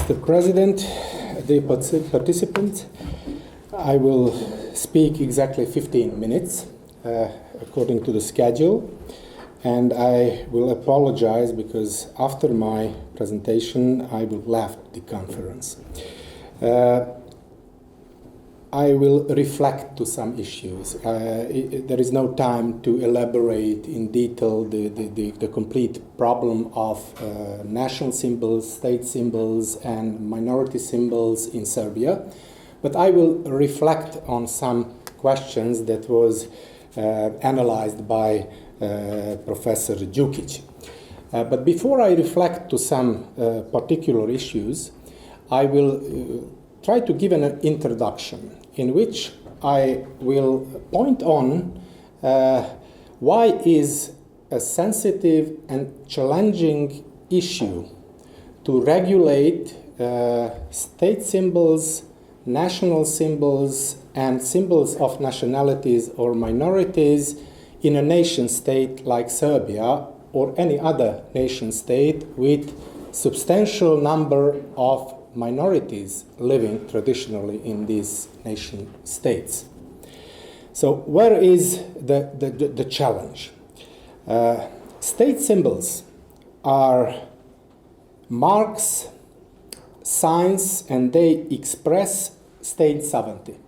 Mr. President, dear participants, I will speak exactly 15 minutes according to the schedule, and I will apologize because after my presentation I will left the conference. I will reflect to some issues. There is no time to elaborate in detail the complete problem of national symbols, state symbols, and minority symbols in Serbia, but I will reflect on some questions that was analyzed by Professor Đukić. But before I reflect to some particular issues, I will try to give an introduction in which I will point on why is a sensitive and challenging issue to regulate state symbols, national symbols, and symbols of nationalities or minorities in a nation state like Serbia or any other nation state with substantial number of minorities living traditionally in these nation states. So where is the challenge? State symbols are marks, signs, and they express state sovereignty.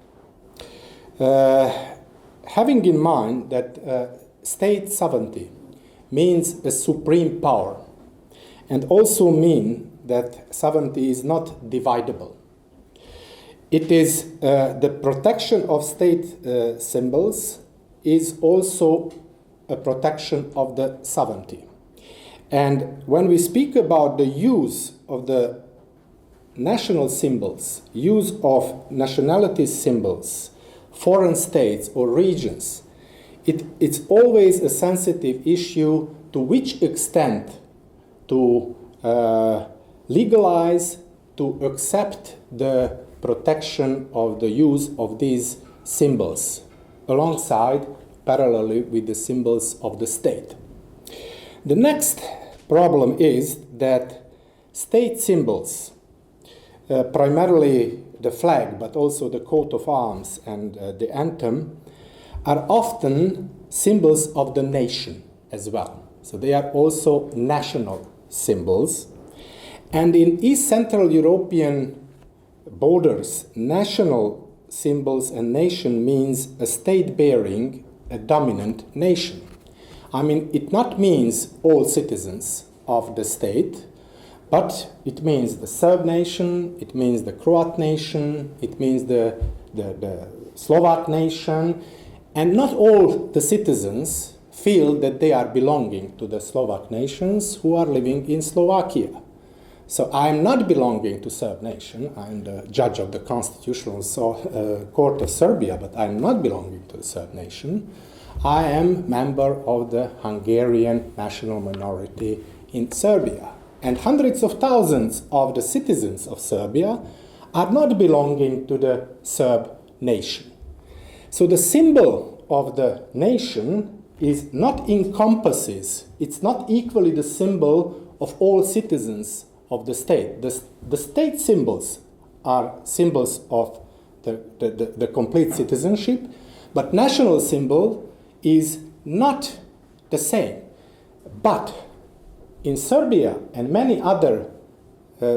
Having in mind that state sovereignty means a supreme power and also mean that sovereignty is not dividable. It is the protection of state symbols is also a protection of the sovereignty. And when we speak about the use of the national symbols, use of nationality symbols, foreign states or regions, it's always a sensitive issue to which extent to legalize, to accept the protection of the use of these symbols alongside, parallelly with the symbols of the state. The next problem is that state symbols, primarily the flag, but also the coat of arms and the anthem, are often symbols of the nation as well. So they are also national symbols. And in East Central European borders, national symbols and nation means a state bearing a dominant nation. I mean, it not means all citizens of the state, but it means the Serb nation, it means the Croat nation, it means the Slovak nation, and not all the citizens feel that they are belonging to the Slovak nations who are living in Slovakia. So I am not belonging to Serb nation. I'm the judge of the Constitutional Court of Serbia, but I am not belonging to the Serb nation. I am member of the Hungarian national minority in Serbia. And hundreds of thousands of the citizens of Serbia are not belonging to the Serb nation. So the symbol of the nation is not encompasses, it's not equally the symbol of all citizens of the state. The state symbols are symbols of the complete citizenship, but national symbol is not the same. But in Serbia and many other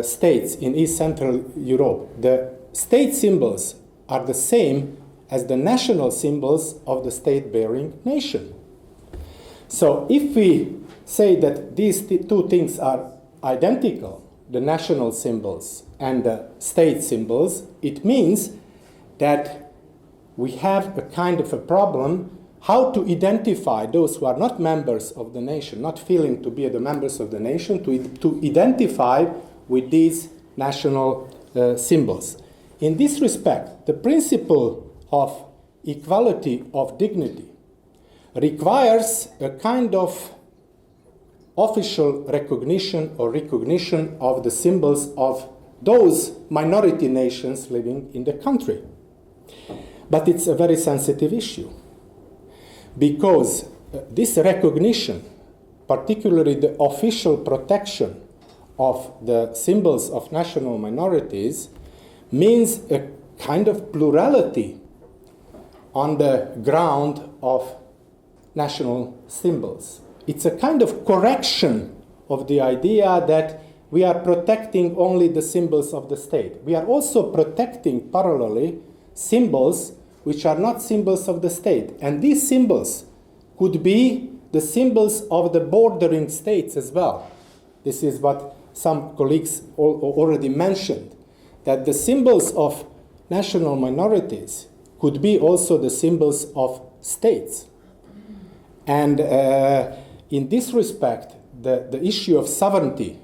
states in East Central Europe, the state symbols are the same as the national symbols of the state-bearing nation. So if we say that these two things are identical, the national symbols and the state symbols, it means that we have a kind of a problem how to identify those who are not members of the nation, not feeling to be the members of the nation, to identify with these national symbols. In this respect, the principle of equality of dignity requires a kind of official recognition or recognition of the symbols of those minority nations living in the country. But it's a very sensitive issue because this recognition, particularly the official protection of the symbols of national minorities means a kind of plurality on the ground of national symbols. It's a kind of correction of the idea that we are protecting only the symbols of the state. We are also protecting parallelly symbols which are not symbols of the state. And these symbols could be the symbols of the bordering states as well. This is what some colleagues already mentioned, that the symbols of national minorities could be also the symbols of states. And in this respect, the issue of sovereignty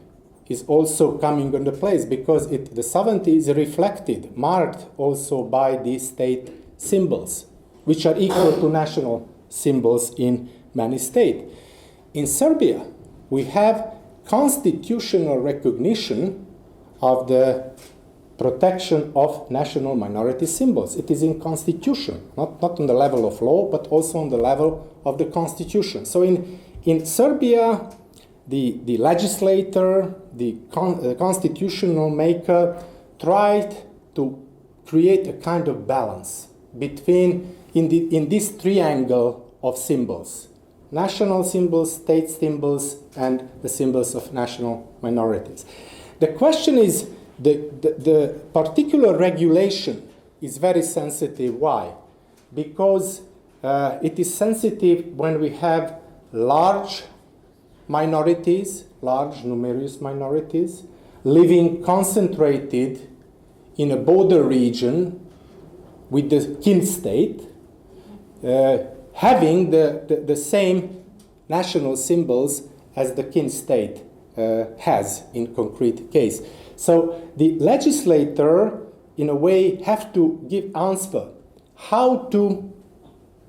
is also coming into place, because the sovereignty is reflected, marked also by these state symbols, which are equal to national symbols in many states. In Serbia, we have constitutional recognition of the protection of national minority symbols. It is in constitution, not on the level of law, but also on the level of the constitution. So in Serbia, the legislator, the constitutional maker tried to create a kind of balance between, in this triangle of symbols, national symbols, state symbols, and the symbols of national minorities. The question is, the particular regulation is very sensitive. Why? Because it is sensitive when we have large minorities, large numerous minorities, living concentrated in a border region with the kin state, having the same national symbols as the kin state has in concrete case. So the legislator, in a way, have to give answer how to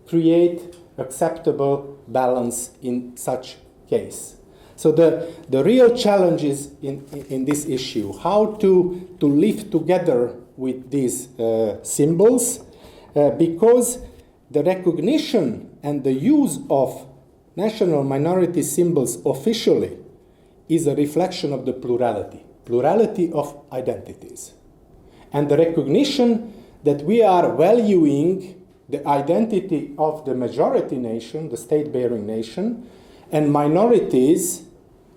create acceptable balance in such case. So the real challenge is in this issue, how to live together with these symbols, because the recognition and the use of national minority symbols officially is a reflection of the plurality of identities. And the recognition that we are valuing the identity of the majority nation, the state-bearing nation, and minorities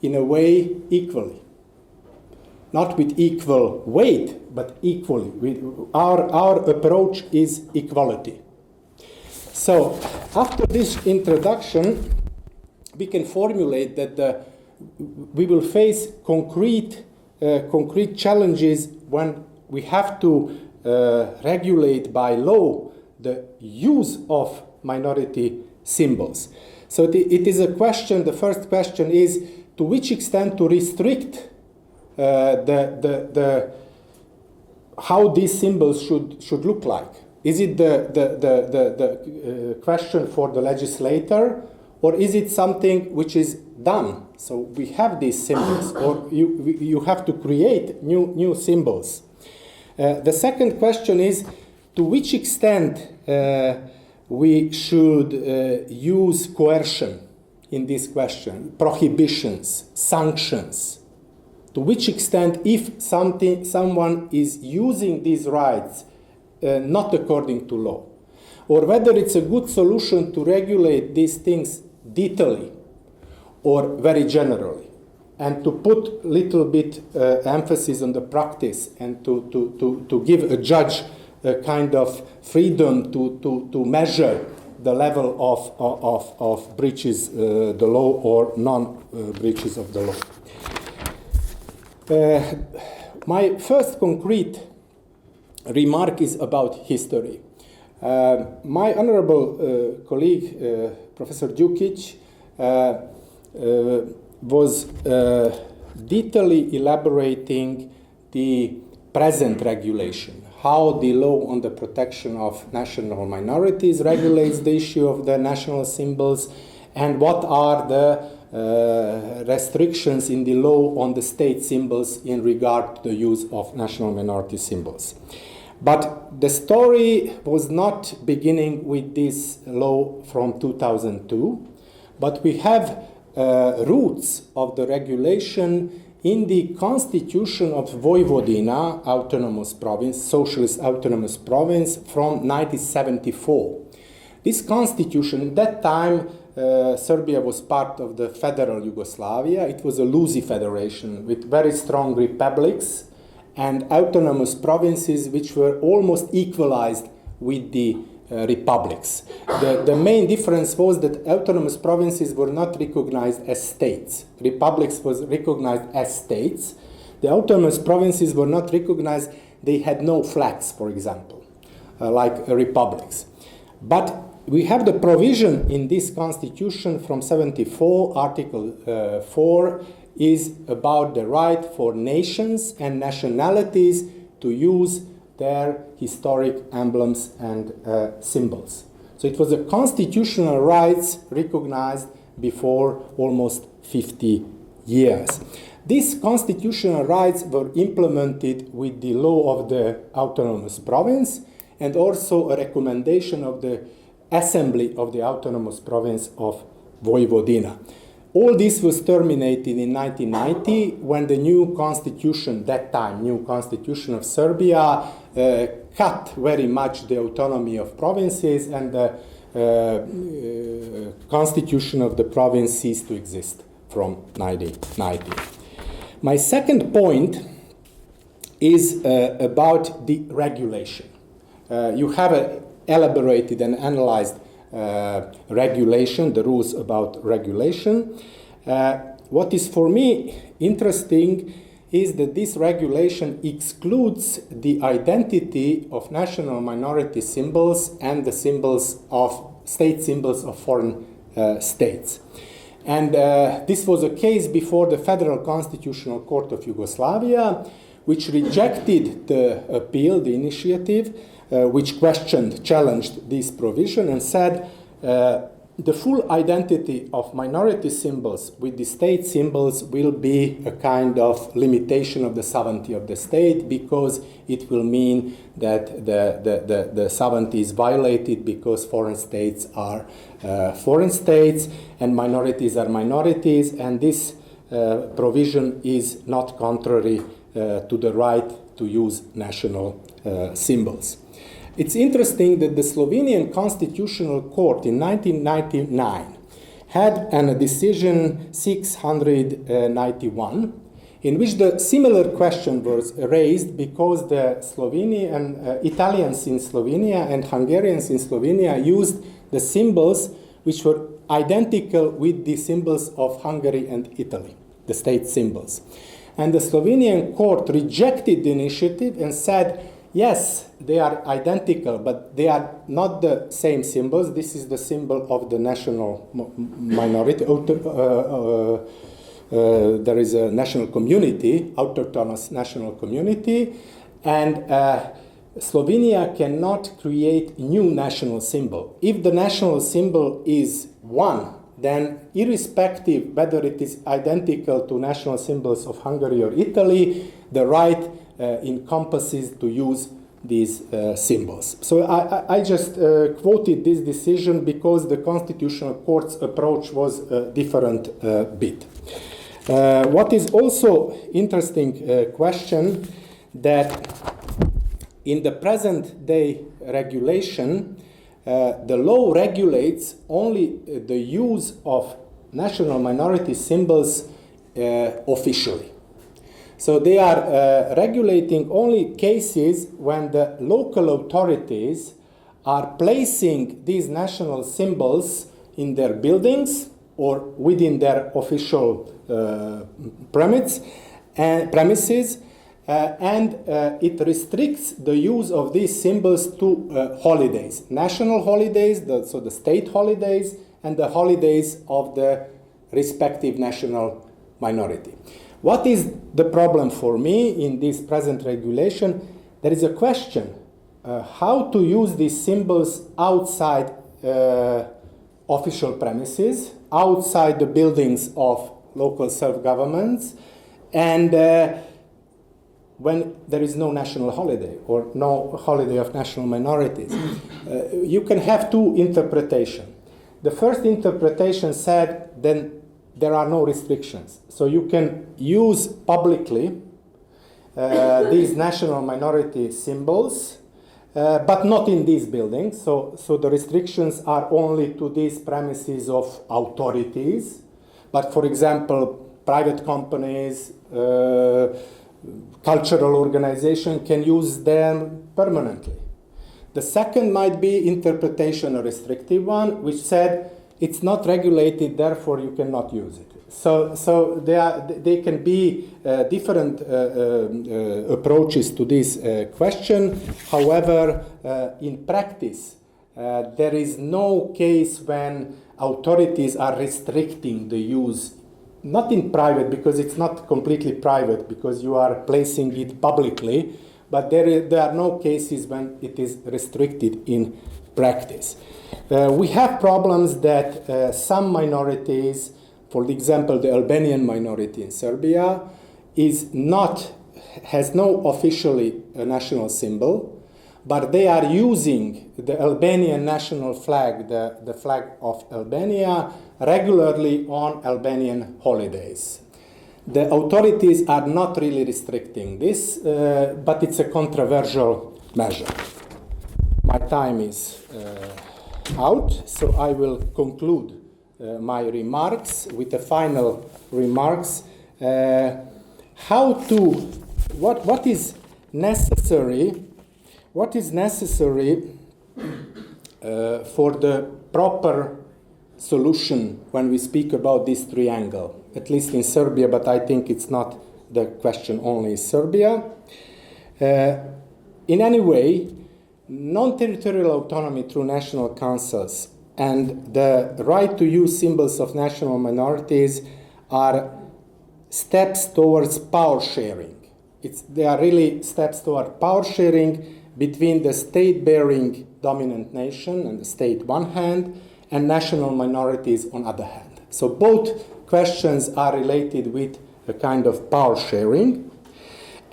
in a way equally. Not with equal weight, but equally. Our approach is equality. So, after this introduction, we can formulate that we will face concrete challenges when we have to regulate by law the use of minority symbols. So it is a question, the first question is, to which extent to restrict how these symbols should look like? Is it the question for the legislator, or is it something which is done? So we have these symbols, or you have to create new symbols. The second question is, to which extent we should use coercion in this question, prohibitions, sanctions. To which extent, if someone is using these rights not according to law, or whether it's a good solution to regulate these things detailedly or very generally, and to put little bit emphasis on the practice, and to give a judge a kind of freedom to measure the level of breaches the law or non-breaches of the law. My first concrete remark is about history. My honorable colleague, Professor Đukić, was detailedly elaborating the present regulation, how the law on the protection of national minorities regulates the issue of the national symbols, and what are the restrictions in the law on the state symbols in regard to the use of national minority symbols. But the story was not beginning with this law from 2002, but we have roots of the regulation in the constitution of Vojvodina, autonomous province, socialist autonomous province from 1974. This constitution, at that time, Serbia was part of the federal Yugoslavia. It was a loosey federation with very strong republics and autonomous provinces which were almost equalized with the republics. The main difference was that autonomous provinces were not recognized as states. Republics was recognized as states. The autonomous provinces were not recognized. They had no flags, for example, like republics. But we have the provision in this constitution from 74, Article 4, is about the right for nations and nationalities to use their historic emblems and symbols. So it was a constitutional rights recognized before almost 50 years. These constitutional rights were implemented with the law of the autonomous province and also a recommendation of the Assembly of the Autonomous Province of Vojvodina. All this was terminated in 1990 when the new constitution, that time new constitution of Serbia, cut very much the autonomy of provinces, and the constitution of the province ceased to exist from 1990. My second point is about the regulation. You have elaborated and analyzed regulation, the rules about regulation. What is for me interesting is that this regulation excludes the identity of national minority symbols and the symbols of state symbols of foreign states. And this was a case before the Federal Constitutional Court of Yugoslavia, which rejected the appeal, the initiative, which challenged this provision and said the full identity of minority symbols with the state symbols will be a kind of limitation of the sovereignty of the state, because it will mean that the sovereignty is violated because foreign states are foreign states and minorities are minorities, and this provision is not contrary to the right to use national symbols. It's interesting that the Slovenian Constitutional Court in 1999 had a decision 691 in which the similar question was raised because the Italians in Slovenia and Hungarians in Slovenia used the symbols which were identical with the symbols of Hungary and Italy, the state symbols. And the Slovenian court rejected the initiative and said, yes, they are identical, but they are not the same symbols. This is the symbol of the national minority. There is a national community, autochthonous national community, and Slovenia cannot create new national symbol. If the national symbol is one, then irrespective whether it is identical to national symbols of Hungary or Italy, the right encompasses to use these symbols. So I just quoted this decision because the Constitutional Court's approach was a different bit. What is also interesting question that in the present day regulation, the law regulates only the use of national minority symbols officially. So they are regulating only cases when the local authorities are placing these national symbols in their buildings or within their official premises, and it restricts the use of these symbols to holidays, national holidays, so the state holidays, and the holidays of the respective national minority. What is the problem for me in this present regulation? There is a question how to use these symbols outside official premises, outside the buildings of local self-governments, and when there is no national holiday or no holiday of national minorities. You can have two interpretations. The first interpretation said then there are no restrictions. So you can use publicly these national minority symbols, but not in these buildings. So the restrictions are only to these premises of authorities. But for example, private companies, cultural organization can use them permanently. The second might be interpretation, a restrictive one, which said it's not regulated, therefore you cannot use it. So they can be different approaches to this question. However, in practice, there is no case when authorities are restricting the use, not in private, because it's not completely private, because you are placing it publicly, but there are no cases when it is restricted in practice. We have problems that some minorities, for example, the Albanian minority in Serbia, has no officially a national symbol, but they are using the Albanian national flag, the flag of Albania, regularly on Albanian holidays. The authorities are not really restricting this, but it's a controversial measure. My time is out, so I will conclude my remarks with the final remarks. What is necessary? What is necessary for the proper solution when we speak about this triangle, at least in Serbia, but I think it's not the question only in Serbia. In any way, non-territorial autonomy through national councils and the right to use symbols of national minorities are steps towards power sharing. They are really steps toward power sharing between the state-bearing dominant nation on the state one hand and national minorities on other hand. So both questions are related with a kind of power sharing.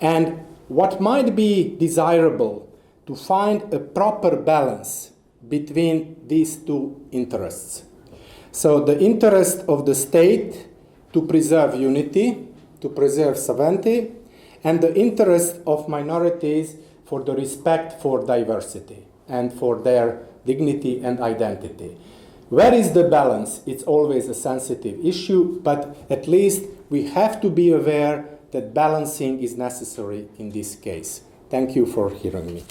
And what might be desirable to find a proper balance between these two interests. So the interest of the state to preserve unity, to preserve sovereignty, and the interest of minorities for the respect for diversity and for their dignity and identity. Where is the balance? It's always a sensitive issue, but at least we have to be aware that balancing is necessary in this case. Thank you for hearing me.